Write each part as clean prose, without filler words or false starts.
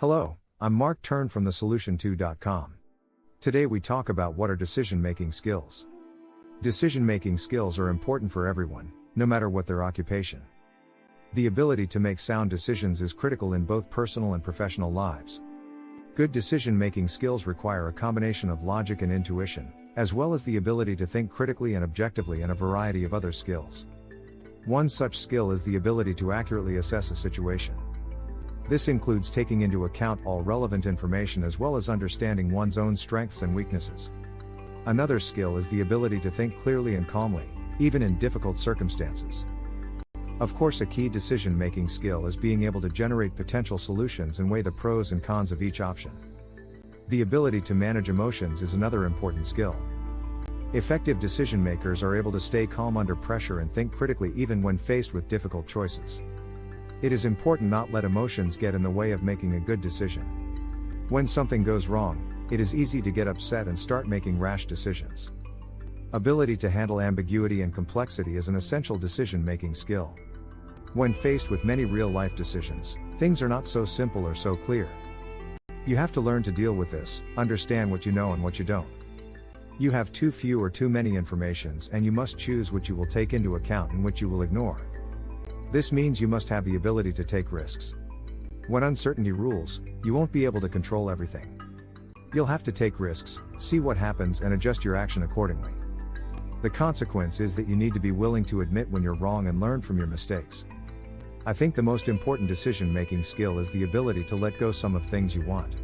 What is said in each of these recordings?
Hello, I'm Mark Tern from thesolution2.com. Today we talk about what are decision-making skills. Decision-making skills are important for everyone, no matter what their occupation. The ability to make sound decisions is critical in both personal and professional lives. Good decision-making skills require a combination of logic and intuition, as well as the ability to think critically and objectively, and a variety of other skills. One such skill is the ability to accurately assess a situation. This includes taking into account all relevant information as well as understanding one's own strengths and weaknesses. Another skill is the ability to think clearly and calmly, even in difficult circumstances. Of course, a key decision-making skill is being able to generate potential solutions and weigh the pros and cons of each option. The ability to manage emotions is another important skill. Effective decision-makers are able to stay calm under pressure and think critically even when faced with difficult choices. It is important not to let emotions get in the way of making a good decision. When something goes wrong, it is easy to get upset and start making rash decisions. Ability to handle ambiguity and complexity is an essential decision-making skill. When faced with many real-life decisions, things are not so simple or so clear. You have to learn to deal with this, understand what you know and what you don't. You have too few or too many informations, and you must choose what you will take into account and what you will ignore. This means you must have the ability to take risks. When uncertainty rules, you won't be able to control everything. You'll have to take risks, see what happens, and adjust your action accordingly. The consequence is that you need to be willing to admit when you're wrong and learn from your mistakes. I think the most important decision-making skill is the ability to let go some of things you want.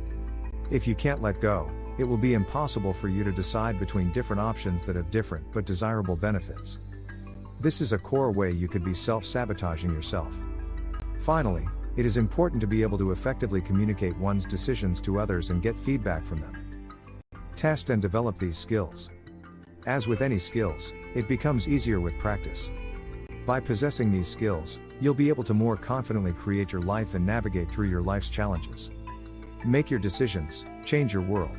If you can't let go, it will be impossible for you to decide between different options that have different but desirable benefits. This is a core way you could be self-sabotaging yourself. Finally, it is important to be able to effectively communicate one's decisions to others and get feedback from them. Test and develop these skills. As with any skills, it becomes easier with practice. By possessing these skills, you'll be able to more confidently create your life and navigate through your life's challenges. Make your decisions, change your world.